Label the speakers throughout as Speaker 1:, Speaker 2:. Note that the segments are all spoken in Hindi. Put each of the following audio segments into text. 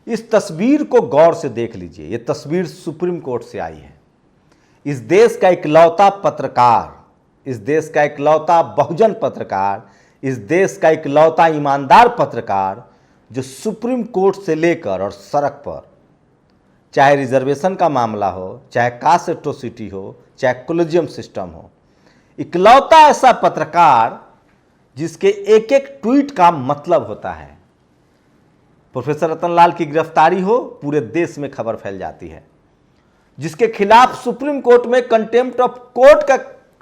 Speaker 1: इस तस्वीर को गौर से देख लीजिए। यह तस्वीर सुप्रीम कोर्ट से आई है। इस देश का इकलौता पत्रकार, इस देश का इकलौता बहुजन पत्रकार, इस देश का इकलौता ईमानदार पत्रकार जो सुप्रीम कोर्ट से लेकर और सड़क पर, चाहे रिजर्वेशन का मामला हो, चाहे कास्ट एट्रोसिटी हो, चाहे कोलिजियम सिस्टम हो, इकलौता ऐसा पत्रकार जिसके एक एक ट्वीट का मतलब होता है। प्रोफेसर रतनलाल की गिरफ्तारी हो, पूरे देश में खबर फैल जाती है। जिसके खिलाफ सुप्रीम कोर्ट में कंटेम्प्ट ऑफ कोर्ट का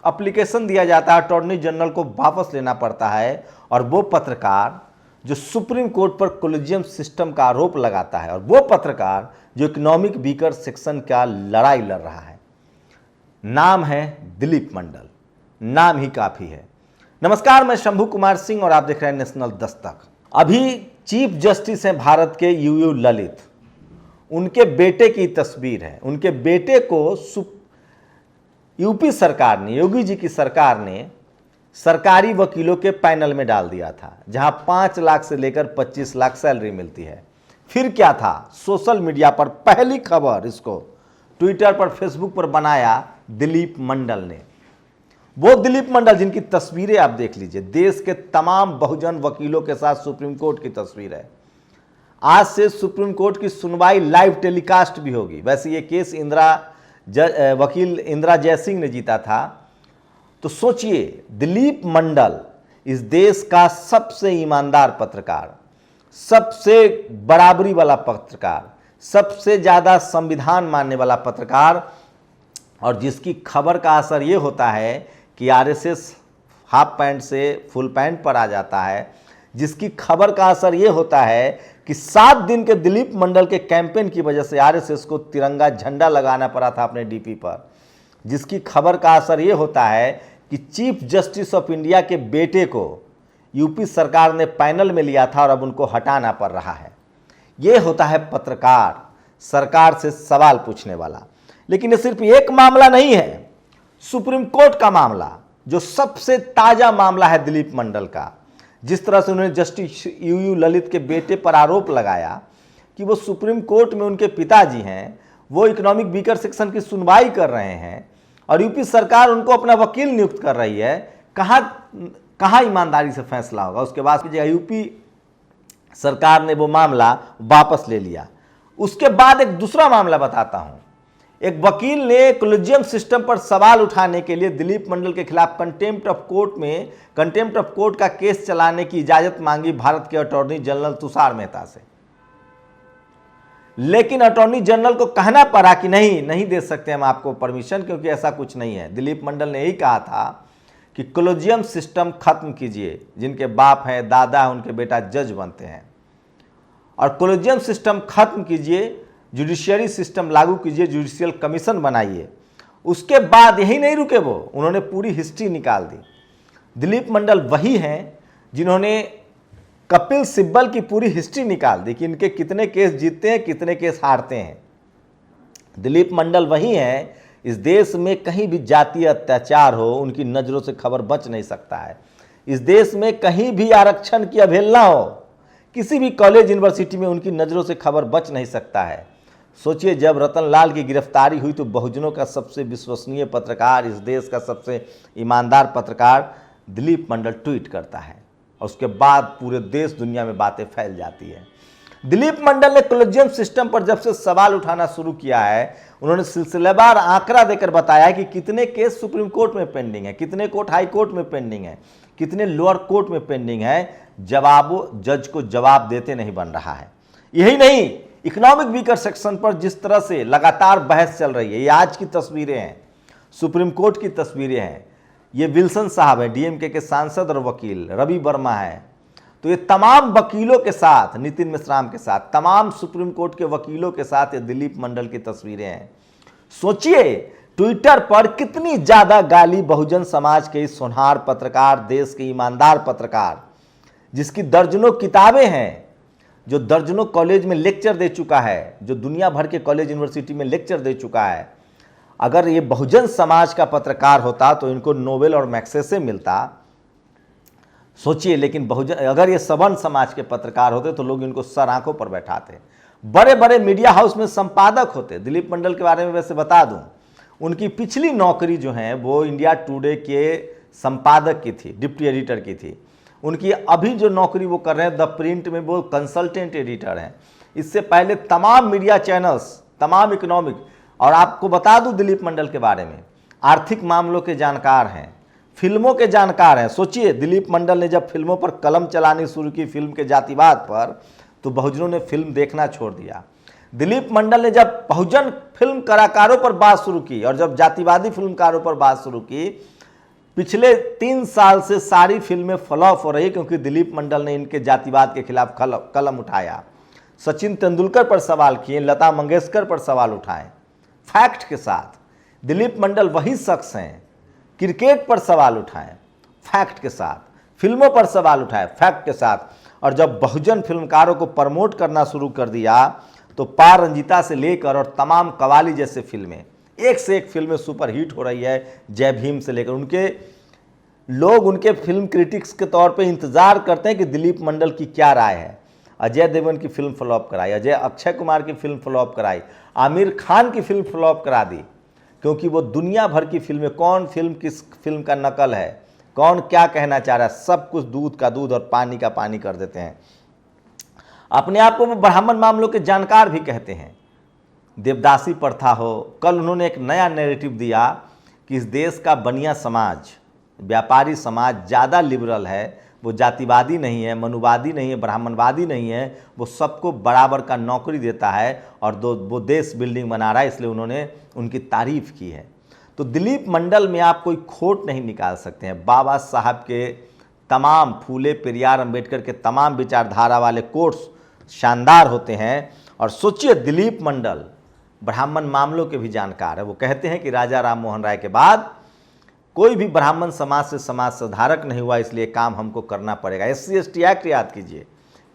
Speaker 1: एप्लीकेशन दिया जाता है, अटॉर्नी जनरल को वापस लेना पड़ता है, और वो पत्रकार जो सुप्रीम कोर्ट पर कोलिजियम सिस्टम का आरोप लगाता है, और वो पत्रकार जो इकोनॉमिक वीकर सेक्शन का लड़ाई लड़ रहा है। नाम है दिलीप मंडल। नाम ही काफी है। नमस्कार, मैं शंभू कुमार सिंह और आप देख रहे हैं नेशनल दस्तक। अभी चीफ जस्टिस हैं भारत के यूयू ललित, उनके बेटे की तस्वीर है। उनके बेटे को यूपी सरकार ने, योगी जी की सरकार ने सरकारी वकीलों के पैनल में डाल दिया था, जहां 5 लाख से लेकर 25 लाख सैलरी मिलती है। फिर क्या था, सोशल मीडिया पर पहली खबर इसको ट्विटर पर, फेसबुक पर बनाया दिलीप मंडल ने। वो दिलीप मंडल जिनकी तस्वीरें आप देख लीजिए, देश के तमाम बहुजन वकीलों के साथ सुप्रीम कोर्ट की तस्वीर है। आज से सुप्रीम कोर्ट की सुनवाई लाइव टेलीकास्ट भी होगी। वैसे ये केस वकील इंदिरा जयसिंह ने जीता था। तो सोचिए, दिलीप मंडल इस देश का सबसे ईमानदार पत्रकार, सबसे बराबरी वाला पत्रकार, सबसे ज़्यादा संविधान मानने वाला पत्रकार, और जिसकी खबर का असर ये होता है कि आरएसएस हाफ पैंट से फुल पैंट पर आ जाता है, जिसकी खबर का असर ये होता है कि 7 दिन के दिलीप मंडल के कैंपेन की वजह से आरएसएस को तिरंगा झंडा लगाना पड़ा था अपने डीपी पर, जिसकी खबर का असर ये होता है कि चीफ जस्टिस ऑफ इंडिया के बेटे को यूपी सरकार ने पैनल में लिया था और अब उनको हटाना पड़ रहा है। ये होता है पत्रकार, सरकार से सवाल पूछने वाला। लेकिन ये सिर्फ एक मामला नहीं है, सुप्रीम कोर्ट का मामला जो सबसे ताजा मामला है दिलीप मंडल का। जिस तरह से उन्होंने जस्टिस यूयू ललित के बेटे पर आरोप लगाया कि वो सुप्रीम कोर्ट में उनके पिताजी हैं, वो इकोनॉमिक वीकर सेक्शन की सुनवाई कर रहे हैं और यूपी सरकार उनको अपना वकील नियुक्त कर रही है, कहाँ ईमानदारी से फैसला होगा। उसके बाद यूपी सरकार ने वो मामला वापस ले लिया। उसके बाद एक दूसरा मामला बताता हूं। एक वकील ने कोलिजियम सिस्टम पर सवाल उठाने के लिए दिलीप मंडल के खिलाफ कंटेम्प्ट ऑफ कोर्ट का केस चलाने की इजाजत मांगी भारत के अटॉर्नी जनरल तुषार मेहता से। लेकिन अटॉर्नी जनरल को कहना पड़ा कि नहीं दे सकते हम आपको परमिशन, क्योंकि ऐसा कुछ नहीं है। दिलीप मंडल ने यही कहा था कि कोलिजियम सिस्टम खत्म कीजिए, जिनके बाप हैं, दादा है, उनके बेटा जज बनते हैं, और कोलिजियम सिस्टम खत्म कीजिए, जुडिशियरी सिस्टम लागू कीजिए, जुडिशियल कमीशन बनाइए। उसके बाद यही नहीं रुके वो, उन्होंने पूरी हिस्ट्री निकाल दी। दिलीप मंडल वही हैं जिन्होंने कपिल सिब्बल की पूरी हिस्ट्री निकाल दी कि इनके कितने केस जीतते हैं, कितने केस हारते हैं। दिलीप मंडल वही हैं, इस देश में कहीं भी जातीय अत्याचार हो, उनकी नज़रों से खबर बच नहीं सकता है। इस देश में कहीं भी आरक्षण की अवहेलना हो, किसी भी कॉलेज यूनिवर्सिटी में उनकी नज़रों से खबर बच नहीं सकता है। सोचिए, जब रतनलाल की गिरफ्तारी हुई तो बहुजनों का सबसे विश्वसनीय पत्रकार, इस देश का सबसे ईमानदार पत्रकार दिलीप मंडल ट्वीट करता है, और उसके बाद पूरे देश दुनिया में बातें फैल जाती है। दिलीप मंडल ने कोलिजियम सिस्टम पर जब से सवाल उठाना शुरू किया है, उन्होंने सिलसिलेवार आंकड़ा देकर बताया कि कितने केस सुप्रीम कोर्ट में पेंडिंग है, कितने कोर्ट हाई कोर्ट में पेंडिंग है, कितने लोअर कोर्ट में पेंडिंग है। जज को जवाब देते नहीं बन रहा है। यही नहीं, इकोनॉमिक वीकर सेक्शन पर जिस तरह से लगातार बहस चल रही है, ये आज की तस्वीरें हैं, सुप्रीम कोर्ट की तस्वीरें हैं। ये विल्सन साहब हैं, डीएमके के सांसद और वकील, रवि वर्मा है। तो ये तमाम वकीलों के साथ, नितिन मिश्राम के साथ, तमाम सुप्रीम कोर्ट के वकीलों के साथ ये दिलीप मंडल की तस्वीरें हैं। सोचिए, ट्विटर पर कितनी ज्यादा गाली बहुजन समाज के इस होनहार पत्रकार, देश के ईमानदार पत्रकार, जिसकी दर्जनों किताबें हैं, जो दर्जनों कॉलेज में लेक्चर दे चुका है, जो दुनिया भर के कॉलेज यूनिवर्सिटी में लेक्चर दे चुका है। अगर ये बहुजन समाज का पत्रकार होता तो इनको नोबेल और मैग्सेसे मिलता। सोचिए, लेकिन बहुजन, अगर ये सवर्ण समाज के पत्रकार होते तो लोग इनको सर आंखों पर बैठाते। बड़े बड़े मीडिया हाउस में संपादक होते। दिलीप मंडल के बारे में वैसे बता दूं, उनकी पिछली नौकरी जो है वो इंडिया टुडे के संपादक की थी, डिप्टी एडिटर की थी। उनकी अभी जो नौकरी वो कर रहे हैं द प्रिंट में, वो कंसल्टेंट एडिटर हैं। इससे पहले तमाम मीडिया चैनल्स, तमाम इकोनॉमिक, और आपको बता दूं दिलीप मंडल के बारे में, आर्थिक मामलों के जानकार हैं, फिल्मों के जानकार हैं। सोचिए, दिलीप मंडल ने जब फिल्मों पर कलम चलानी शुरू की फिल्म के जातिवाद पर, तो बहुजनों ने फिल्म देखना छोड़ दिया। दिलीप मंडल ने जब बहुजन फिल्म कलाकारों पर बात शुरू की और जब जातिवादी फिल्मकारों पर बात शुरू की, पिछले 3 साल से सारी फिल्में फ्लॉप हो रही, क्योंकि दिलीप मंडल ने इनके जातिवाद के खिलाफ कलम उठाया। सचिन तेंदुलकर पर सवाल किए, लता मंगेशकर पर सवाल उठाए, फैक्ट के साथ। दिलीप मंडल वही शख्स हैं, क्रिकेट पर सवाल उठाए फैक्ट के साथ, फिल्मों पर सवाल उठाए फैक्ट के साथ। और जब बहुजन फिल्मकारों को प्रमोट करना शुरू कर दिया, तो पार रंजीता से लेकर और तमाम कवाली जैसे फिल्में, एक से एक फिल्में सुपर हिट हो रही है। जय भीम से लेकर, उनके लोग उनके फिल्म क्रिटिक्स के तौर पे इंतजार करते हैं कि दिलीप मंडल की क्या राय है। अजय देवगन की फिल्म फ्लॉप कराई, अक्षय कुमार की फिल्म फ्लॉप कराई, आमिर खान की फिल्म फ्लॉप करा दी, क्योंकि वो दुनिया भर की फिल्में, कौन फिल्म किस फिल्म का नकल है, कौन क्या कहना चाह रहा है, सब कुछ दूध का दूध और पानी का पानी कर देते हैं। अपने आप को वो ब्राह्मण मामलों के जानकार भी कहते हैं। देवदासी प्रथा हो, कल उन्होंने एक नया नैरेटिव दिया कि इस देश का बनिया समाज, व्यापारी समाज ज़्यादा लिबरल है, वो जातिवादी नहीं है, मनुवादी नहीं है, ब्राह्मणवादी नहीं है, वो सबको बराबर का नौकरी देता है और वो देश बिल्डिंग बना रहा है, इसलिए उन्होंने उनकी तारीफ की है। तो दिलीप मंडल में आप कोई खोट नहीं निकाल सकते हैं। बाबा साहब के तमाम, फूले पेरियार अंबेडकर के तमाम विचारधारा वाले कोट्स शानदार होते हैं। और सोचिए, दिलीप मंडल ब्राह्मण मामलों के भी जानकार है। वो कहते हैं कि राजा राम मोहन राय के बाद कोई भी ब्राह्मण समाज से समाज सुधारक नहीं हुआ, इसलिए काम हमको करना पड़ेगा। SC/ST एक्ट याद कीजिए,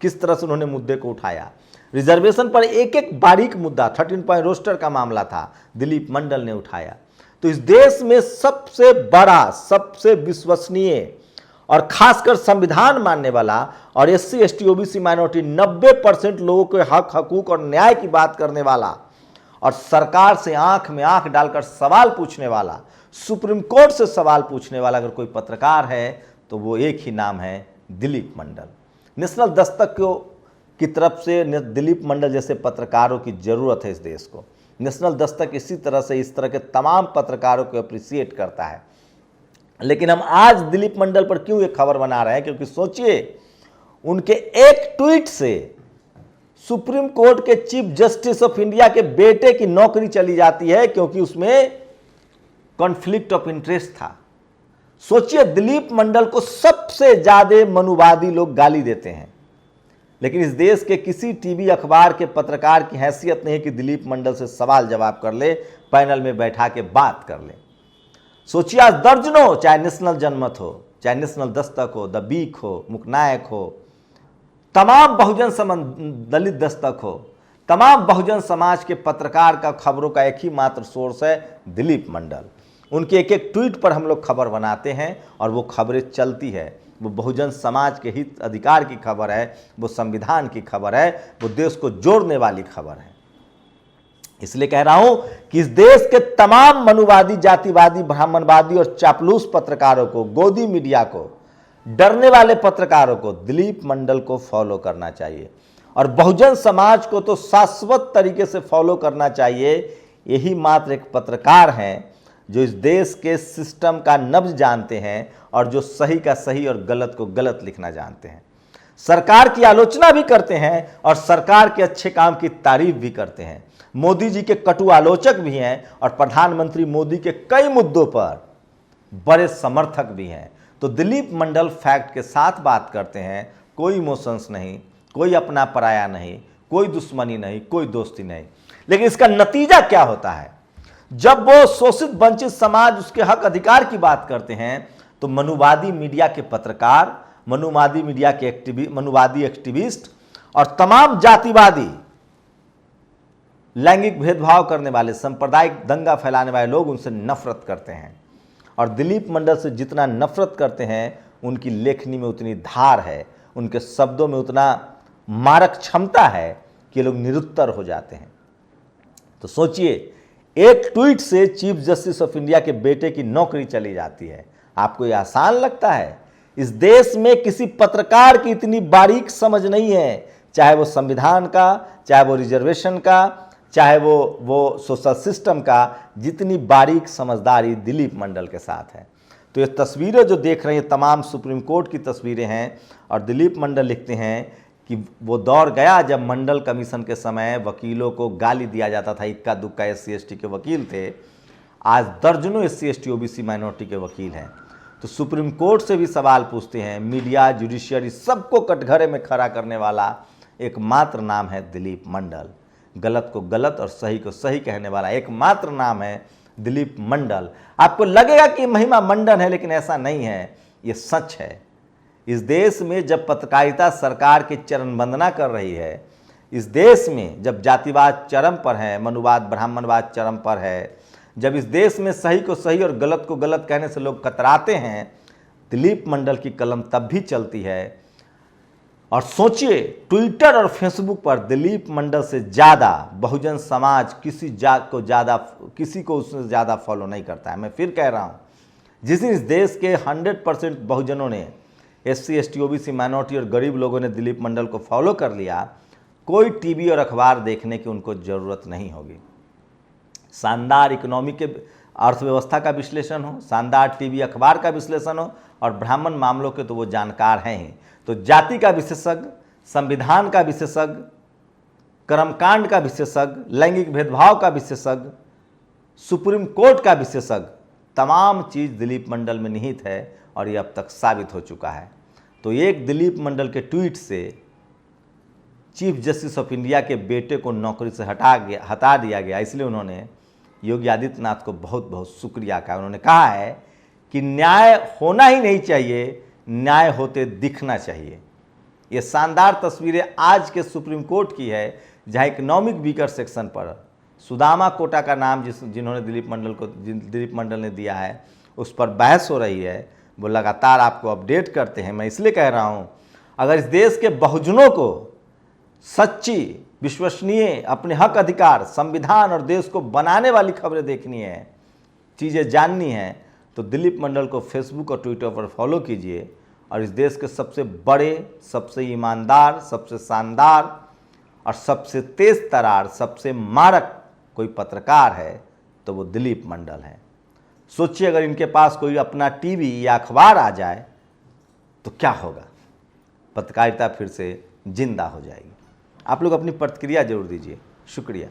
Speaker 1: किस तरह से उन्होंने मुद्दे को उठाया। रिजर्वेशन पर एक एक बारीक मुद्दा, 13 पॉइंट रोस्टर का मामला था, दिलीप मंडल ने उठाया। तो इस देश में सबसे बड़ा, सबसे विश्वसनीय और खासकर संविधान मानने वाला और SC/ST OBC माइनॉरिटी 90% लोगों के हक, हकूक और न्याय की बात करने वाला और सरकार से आंख में आंख डालकर सवाल पूछने वाला, सुप्रीम कोर्ट से सवाल पूछने वाला अगर कोई पत्रकार है तो वो एक ही नाम है, दिलीप मंडल। नेशनल दस्तक की तरफ से दिलीप मंडल जैसे पत्रकारों की जरूरत है इस देश को। नेशनल दस्तक इसी तरह से इस तरह के तमाम पत्रकारों को अप्रिशिएट करता है। लेकिन हम आज दिलीप मंडल पर क्यों ये खबर बना रहे हैं, क्योंकि सोचिए, उनके एक ट्वीट से सुप्रीम कोर्ट के चीफ जस्टिस ऑफ इंडिया के बेटे की नौकरी चली जाती है, क्योंकि उसमें कॉन्फ्लिक्ट ऑफ इंटरेस्ट था। सोचिए, दिलीप मंडल को सबसे ज्यादा मनुवादी लोग गाली देते हैं, लेकिन इस देश के किसी टीवी अखबार के पत्रकार की हैसियत नहीं है कि दिलीप मंडल से सवाल जवाब कर ले, पैनल में बैठा के बात कर ले। सोचिए, आज दर्जनों, चाहे नेशनल जनमत हो, चाहे नेशनल दस्तक हो, द वीक हो, मुकनायक हो, तमाम बहुजन दलित दस्तक हो, तमाम बहुजन समाज के पत्रकार का खबरों का एक ही मात्र सोर्स है दिलीप मंडल। उनके एक एक ट्वीट पर हम लोग खबर बनाते हैं और वो खबरें चलती है। वो बहुजन समाज के हित अधिकार की खबर है, वो संविधान की खबर है, वो देश को जोड़ने वाली खबर है। इसलिए कह रहा हूं कि इस देश के तमाम मनुवादी, जातिवादी, ब्राह्मणवादी और चापलूस पत्रकारों को, गोदी मीडिया को, डरने वाले पत्रकारों को दिलीप मंडल को फॉलो करना चाहिए और बहुजन समाज को तो शाश्वत तरीके से फॉलो करना चाहिए। यही मात्र एक पत्रकार हैं जो इस देश के सिस्टम का नब्ज जानते हैं और जो सही का सही और गलत को गलत लिखना जानते हैं। सरकार की आलोचना भी करते हैं और सरकार के अच्छे काम की तारीफ भी करते हैं। मोदी जी के कटु आलोचक भी हैं और प्रधानमंत्री मोदी के कई मुद्दों पर बड़े समर्थक भी हैं। तो दिलीप मंडल फैक्ट के साथ बात करते हैं, कोई इमोशंस नहीं, कोई अपना पराया नहीं, कोई दुश्मनी नहीं, कोई दोस्ती नहीं। लेकिन इसका नतीजा क्या होता है? जब वो शोषित वंचित समाज, उसके हक अधिकार की बात करते हैं, तो मनुवादी मीडिया के पत्रकार, मनुवादी मीडिया के मनुवादी एक्टिविस्ट और तमाम जातिवादी, लैंगिक भेदभाव करने वाले, सांप्रदायिक दंगा फैलाने वाले लोग उनसे नफरत करते हैं। और दिलीप मंडल से जितना नफरत करते हैं, उनकी लेखनी में उतनी धार है, उनके शब्दों में उतना मारक क्षमता है कि ये लोग निरुत्तर हो जाते हैं। तो सोचिए, एक ट्वीट से चीफ जस्टिस ऑफ इंडिया के बेटे की नौकरी चली जाती है। आपको ये आसान लगता है? इस देश में किसी पत्रकार की इतनी बारीक समझ नहीं है, चाहे वो संविधान का, चाहे वो रिजर्वेशन का, चाहे वो सोशल सिस्टम का, जितनी बारीक समझदारी दिलीप मंडल के साथ है। तो ये तस्वीरें जो देख रहे हैं तमाम सुप्रीम कोर्ट की तस्वीरें हैं, और दिलीप मंडल लिखते हैं कि वो दौर गया जब मंडल कमीशन के समय वकीलों को गाली दिया जाता था। इक्का दुक्का SC/ST के वकील थे, आज दर्जनों SC/ST OBC माइनॉरिटी के वकील हैं। तो सुप्रीम कोर्ट से भी सवाल पूछते हैं, मीडिया, जुडिशियरी, सबको कटघरे में खड़ा करने वाला एकमात्र नाम है दिलीप मंडल। गलत को गलत और सही को सही कहने वाला एकमात्र नाम है दिलीप मंडल। आपको लगेगा कि महिमा मंडन है, लेकिन ऐसा नहीं है, ये सच है। इस देश में जब पत्रकारिता सरकार की चरण वंदना कर रही है, इस देश में जब जातिवाद चरम पर है, मनुवाद, ब्राह्मणवाद चरम पर है, जब इस देश में सही को सही और गलत को गलत कहने से लोग कतराते हैं, दिलीप मंडल की कलम तब भी चलती है। और सोचिए, ट्विटर और फेसबुक पर दिलीप मंडल से ज़्यादा बहुजन समाज किसी को उससे ज़्यादा फॉलो नहीं करता है। मैं फिर कह रहा हूँ, जिस दिन इस देश के 100% बहुजनों ने, SC/ST OBC माइनॉरिटी और गरीब लोगों ने दिलीप मंडल को फॉलो कर लिया, कोई टीवी और अखबार देखने की उनको ज़रूरत नहीं होगी। शानदार इकोनॉमी के अर्थव्यवस्था का विश्लेषण हो, शानदार टीवी अखबार का विश्लेषण हो, और ब्राह्मण मामलों के तो वो जानकार हैं ही। तो जाति का विशेषज्ञ, संविधान का विशेषज्ञ, कर्मकांड का विशेषज्ञ, लैंगिक भेदभाव का विशेषज्ञ, सुप्रीम कोर्ट का विशेषज्ञ, तमाम चीज़ दिलीप मंडल में निहित है, और ये अब तक साबित हो चुका है। तो एक दिलीप मंडल के ट्वीट से चीफ जस्टिस ऑफ इंडिया के बेटे को नौकरी से हटा दिया गया। इसलिए उन्होंने योगी आदित्यनाथ को बहुत बहुत शुक्रिया कहा। उन्होंने कहा है कि न्याय होना ही नहीं चाहिए, न्याय होते दिखना चाहिए। ये शानदार तस्वीरें आज के सुप्रीम कोर्ट की है, जहाँ इकोनॉमिक वीकर सेक्शन पर सुदामा कोटा का नाम जिन्होंने दिलीप मंडल ने दिया है, उस पर बहस हो रही है। वो लगातार आपको अपडेट करते हैं। मैं इसलिए कह रहा हूँ, अगर इस देश के बहुजनों को सच्ची, विश्वसनीय, अपने हक अधिकार, संविधान और देश को बनाने वाली खबरें देखनी है, चीज़ें जाननी है, तो दिलीप मंडल को फेसबुक और ट्विटर पर फॉलो कीजिए। और इस देश के सबसे बड़े, सबसे ईमानदार, सबसे शानदार और सबसे तेज तरार, सबसे मारक कोई पत्रकार है तो वो दिलीप मंडल है। सोचिए, अगर इनके पास कोई अपना टीवी या अखबार आ जाए तो क्या होगा? पत्रकारिता फिर से जिंदा हो जाएगी। आप लोग अपनी प्रतिक्रिया जरूर दीजिए। शुक्रिया।